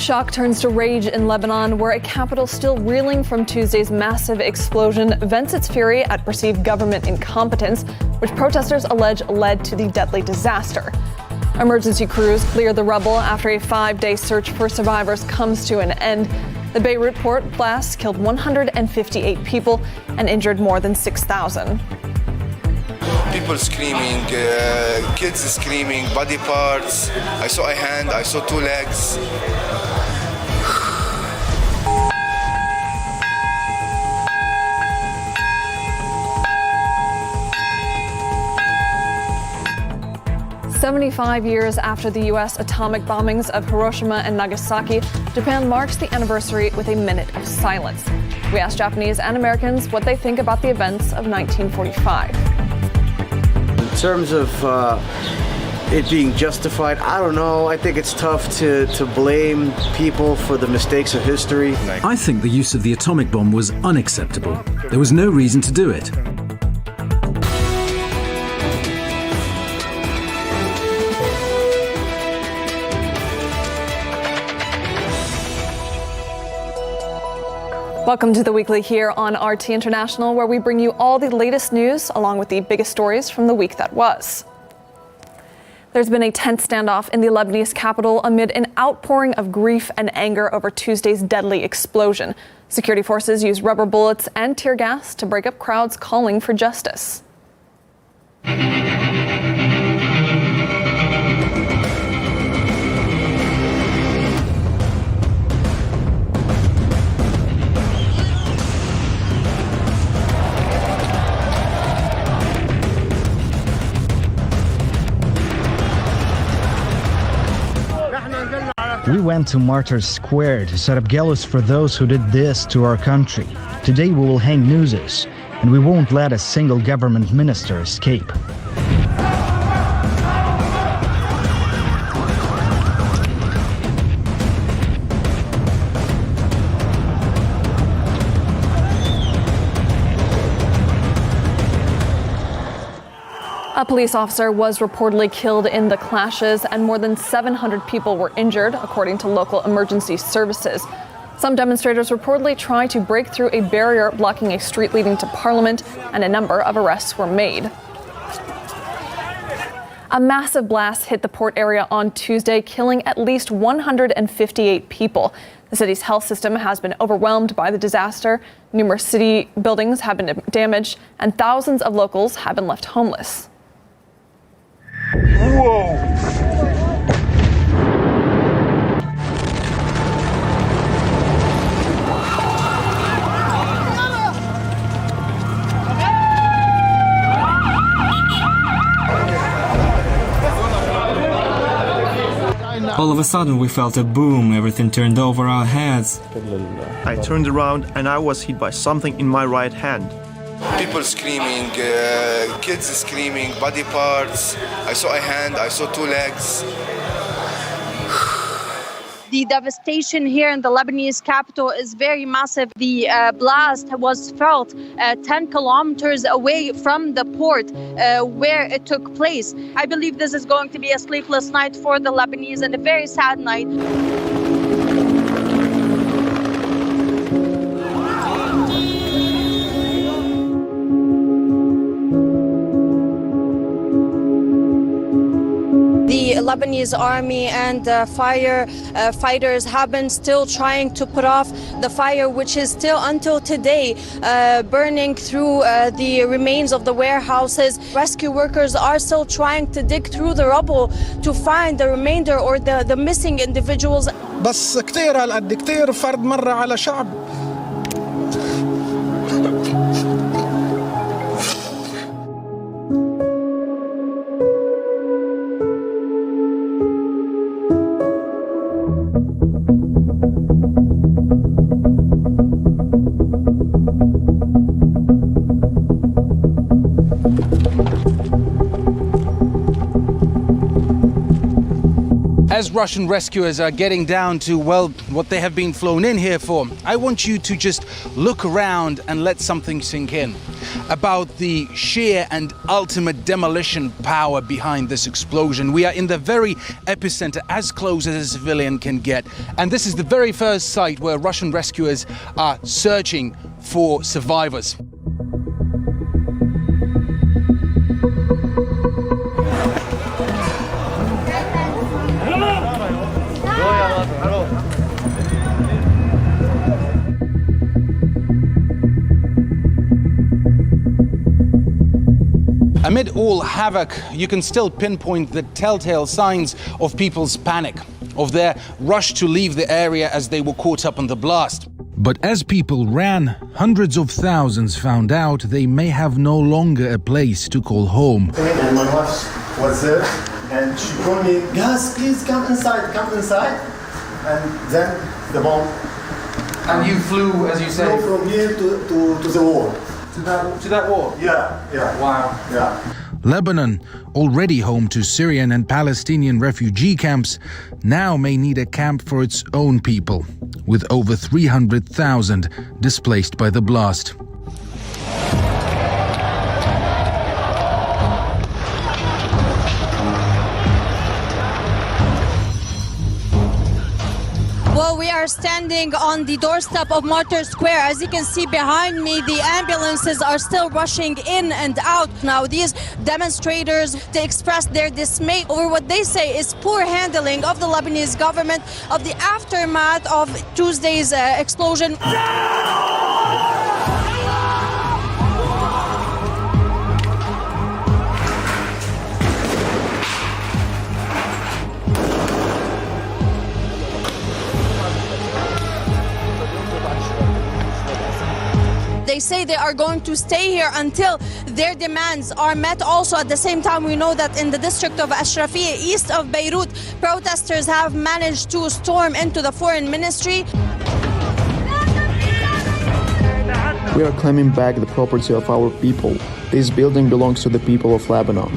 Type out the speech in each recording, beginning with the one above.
Shock turns to rage in Lebanon, where a capital still reeling from Tuesday's massive explosion vents its fury at perceived government incompetence, which protesters allege led to the deadly disaster. Emergency crews cleared the rubble after a 5-day search for survivors comes to an end. The Beirut port blast killed 158 people and injured more than 6,000. People screaming, kids screaming, body parts. I saw a hand, I saw 2 legs. "75 years after the U.S. atomic bombings of Hiroshima and Nagasaki, Japan marks the anniversary with a minute of silence. We asked Japanese and Americans what they think about the events of 1945. In terms of it being justified, I don't know. I think it's tough to blame people for the mistakes of history. I think the use of the atomic bomb was unacceptable. There was no reason to do it. Welcome to the Weekly here on RT International, where we bring you all the latest news along with the biggest stories from the week that was. There's been a tense standoff in the Lebanese capital amid an outpouring of grief and anger over Tuesday's deadly explosion. Security forces used rubber bullets and tear gas to break up crowds calling for justice. We went to Martyrs Square to set up gallows for those who did this to our country. Today we will hang nooses, and we won't let a single government minister escape. A police officer was reportedly killed in the clashes, and more than 700 people were injured, according to local emergency services. Some demonstrators reportedly tried to break through a barrier blocking a street leading to Parliament, and a number of arrests were made. A massive blast hit the port area on Tuesday, killing at least 158 people. The city's health system has been overwhelmed by the disaster. Numerous city buildings have been damaged, and thousands of locals have been left homeless. Whoa! All of a sudden we felt a boom, everything turned over our heads. I turned around and I was hit by something in my right hand. People screaming, kids screaming, body parts. I saw a hand, I saw 2 legs. The devastation here in the Lebanese capital is very massive. The blast was felt 10 kilometers away from the port where it took place. I believe this is going to be a sleepless night for the Lebanese and a very sad night. The Lebanese army and firefighters have been still trying to put off the fire, which is still until today burning through the remains of the warehouses. Rescue workers are still trying to dig through the rubble to find the remainder or the missing individuals. بس كتير هالقد كتير فرد مرة على شعب. As Russian rescuers are getting down to, well, what they have been flown in here for, I want you to just look around and let something sink in about the sheer and ultimate demolition power behind this explosion. We are in the very epicenter, as close as a civilian can get, and this is the very first site where Russian rescuers are searching for survivors. Amid all havoc, you can still pinpoint the telltale signs of people's panic, of their rush to leave the area as they were caught up in the blast. But as people ran, hundreds of thousands found out they may have no longer a place to call home. And my wife was there, and she told me, "Guys, please come inside, come inside." And then the bomb. And you flew, as you say, from here to the wall. To that wall? Yeah. Wow. Yeah. Lebanon, already home to Syrian and Palestinian refugee camps, now may need a camp for its own people, with over 300,000 displaced by the blast. Well, we are standing on the doorstep of Martyrs Square. As you can see behind me, the ambulances are still rushing in and out. Now, these demonstrators, they express their dismay over what they say is poor handling of the Lebanese government of the aftermath of Tuesday's explosion. They say they are going to stay here until their demands are met. Also, at the same time, we know that in the district of Ashrafiyeh, east of Beirut, protesters have managed to storm into the foreign ministry. We are claiming back the property of our people. This building belongs to the people of Lebanon.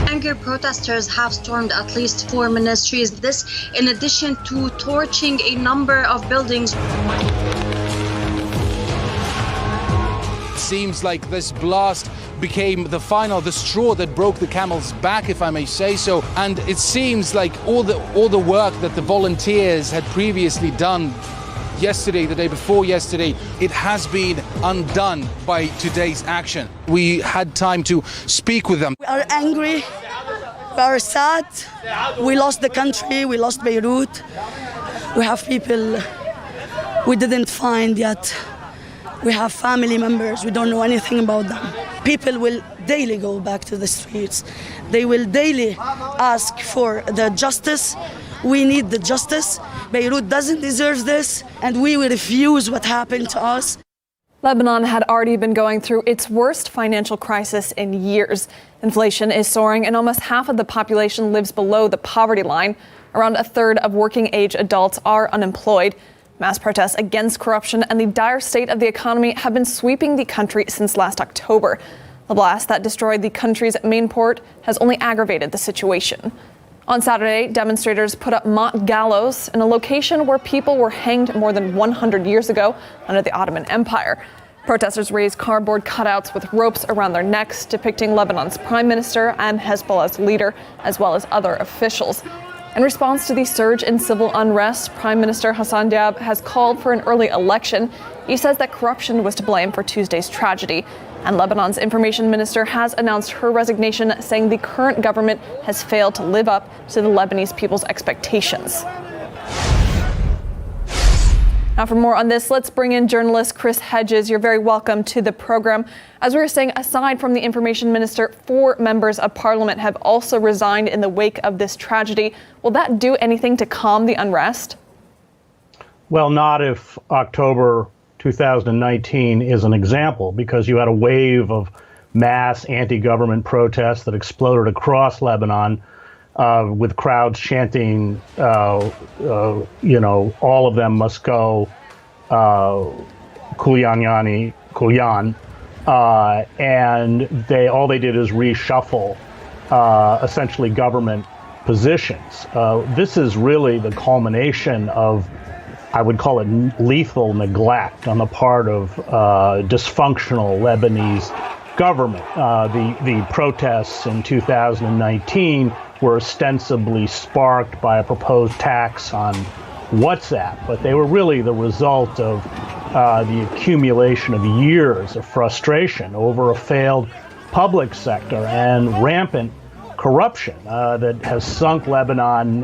Angry protesters have stormed at least 4 ministries. This in addition to torching a number of buildings. Seems like this blast became the straw that broke the camel's back, if I may say so. And it seems like all the work that the volunteers had previously done yesterday, the day before yesterday, it has been undone by today's action. We had time to speak with them. We are angry, we are sad, we lost the country, we lost Beirut. We have people we didn't find yet. We have family members, we don't know anything about them. People will daily go back to the streets. They will daily ask for the justice. We need the justice. Beirut doesn't deserve this, and we will refuse what happened to us. Lebanon had already been going through its worst financial crisis in years. Inflation is soaring, and almost half of the population lives below the poverty line. Around a third of working-age adults are unemployed. Mass protests against corruption and the dire state of the economy have been sweeping the country since last October. The blast that destroyed the country's main port has only aggravated the situation. On Saturday, demonstrators put up mock gallows in a location where people were hanged more than 100 years ago under the Ottoman Empire. Protesters raised cardboard cutouts with ropes around their necks depicting Lebanon's prime minister and Hezbollah's leader, as well as other officials. In response to the surge in civil unrest, Prime Minister Hassan Diab has called for an early election. He says that corruption was to blame for Tuesday's tragedy. And Lebanon's information minister has announced her resignation, saying the current government has failed to live up to the Lebanese people's expectations. Now, for more on this, let's bring in journalist Chris Hedges. You're very welcome to the program. As we were saying, aside from the information minister, 4 members of parliament have also resigned in the wake of this tragedy. Will that do anything to calm the unrest? Well, not if October 2019 is an example, because you had a wave of mass anti-government protests that exploded across Lebanon. With crowds chanting, all of them must go, Kulyan, and all they did is reshuffle, essentially government positions. This is really the culmination of, I would call it, lethal neglect on the part of dysfunctional Lebanese government. The protests in 2019 were ostensibly sparked by a proposed tax on WhatsApp, but they were really the result of the accumulation of years of frustration over a failed public sector and rampant corruption that has sunk Lebanon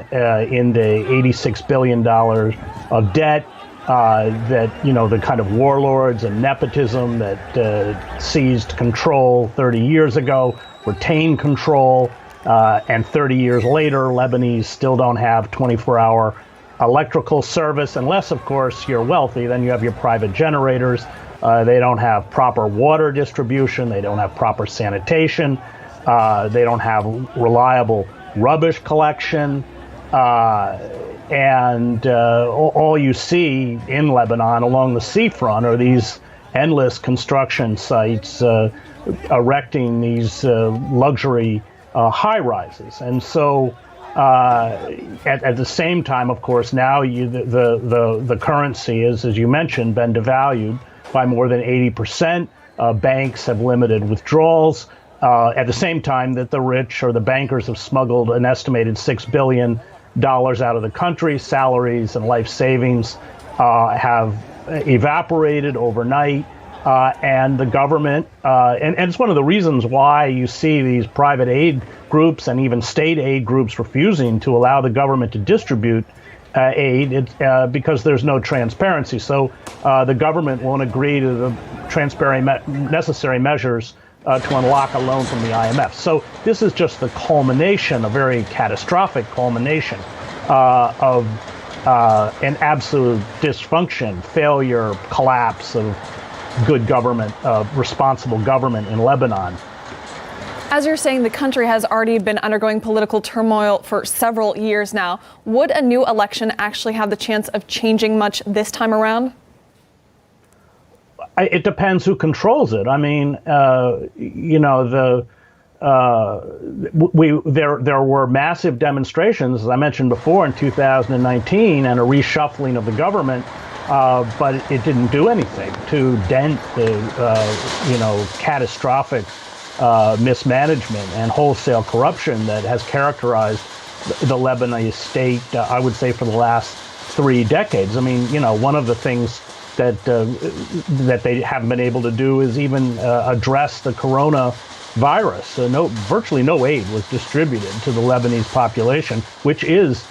into $86 billion of debt, that, the kind of warlords and nepotism that seized control 30 years ago, retained control, and 30 years later, Lebanese still don't have 24-hour electrical service, unless, of course, you're wealthy. Then you have your private generators. They don't have proper water distribution. They don't have proper sanitation. They don't have reliable rubbish collection. And all you see in Lebanon along the seafront are these endless construction sites erecting these luxury high-rises. And so at the same time, of course, now the currency is, as you mentioned, been devalued by more than 80%. Banks have limited withdrawals. At the same time that the rich or the bankers have smuggled an estimated $6 billion out of the country, salaries and life savings have evaporated overnight. And the government, and it's one of the reasons why you see these private aid groups and even state aid groups refusing to allow the government to distribute aid, because there's no transparency. So the government won't agree to the necessary measures to unlock a loan from the IMF. So this is just the culmination, a very catastrophic culmination of an absolute dysfunction, failure, collapse of good government, responsible government in Lebanon. As you're saying, the country has already been undergoing political turmoil for several years now. Would a new election actually have the chance of changing much this time around? It depends who controls it. I mean, there were massive demonstrations, as I mentioned before, in 2019, and a reshuffling of the government. But it didn't do anything to dent the, catastrophic mismanagement and wholesale corruption that has characterized the Lebanese state, I would say, for the last 3 decades. I mean, one of the things that they haven't been able to do is even address the coronavirus. Virtually no aid was distributed to the Lebanese population, which is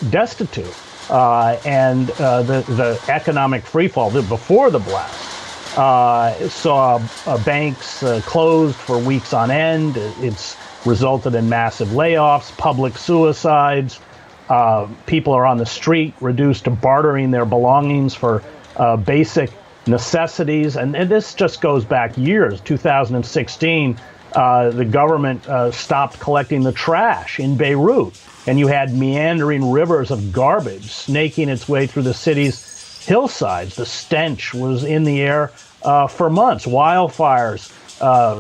destitute. And the economic freefall before the blast saw banks closed for weeks on end. It's resulted in massive layoffs, public suicides. People are on the street, reduced to bartering their belongings for basic necessities. And this just goes back years. 2016, the government stopped collecting the trash in Beirut. And you had meandering rivers of garbage snaking its way through the city's hillsides. The stench was in the air for months. Wildfires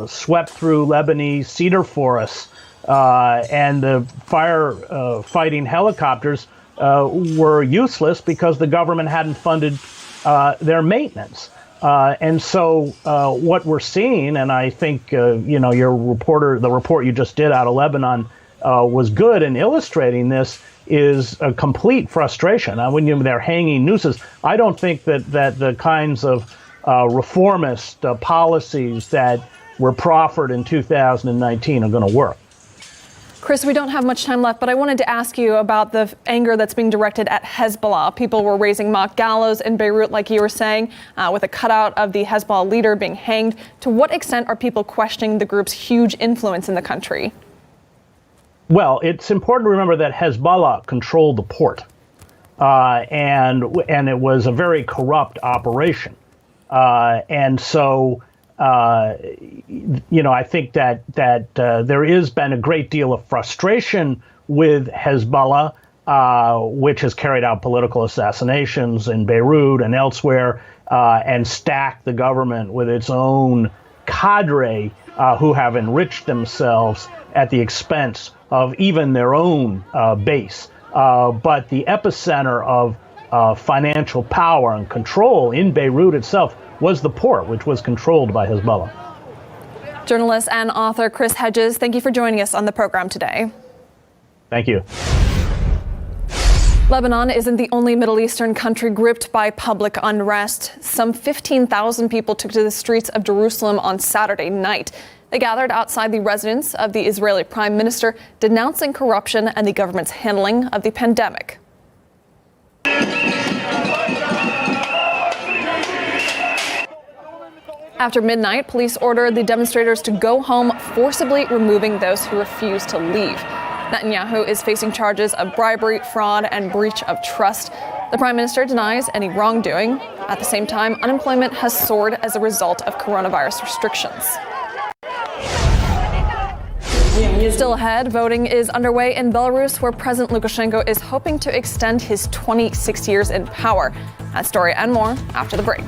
swept through Lebanese cedar forests, and the firefighting helicopters were useless because the government hadn't funded their maintenance. And so what we're seeing, and I think the report you just did out of Lebanon was good in illustrating this, is a complete frustration. When they're hanging nooses, I don't think that the kinds of reformist policies that were proffered in 2019 are going to work. Chris, we don't have much time left, but I wanted to ask you about the anger that's being directed at Hezbollah. People were raising mock gallows in Beirut, like you were saying, with a cutout of the Hezbollah leader being hanged. To what extent are people questioning the group's huge influence in the country? Well, it's important to remember that Hezbollah controlled the port, and it was a very corrupt operation. And so, I think that there has been a great deal of frustration with Hezbollah, which has carried out political assassinations in Beirut and elsewhere, and stacked the government with its own cadre who have enriched themselves at the expense of even their own base. But the epicenter of financial power and control in Beirut itself was the port, which was controlled by Hezbollah. Journalist and author Chris Hedges, thank you for joining us on the program today. Thank you. Lebanon isn't the only Middle Eastern country gripped by public unrest. Some 15,000 people took to the streets of Jerusalem on Saturday night. They gathered outside the residence of the Israeli Prime Minister, denouncing corruption and the government's handling of the pandemic. After midnight, police ordered the demonstrators to go home, forcibly removing those who refused to leave. Netanyahu is facing charges of bribery, fraud, and breach of trust. The prime minister denies any wrongdoing. At the same time, unemployment has soared as a result of coronavirus restrictions. Still ahead, voting is underway in Belarus, where President Lukashenko is hoping to extend his 26 years in power. That story and more after the break.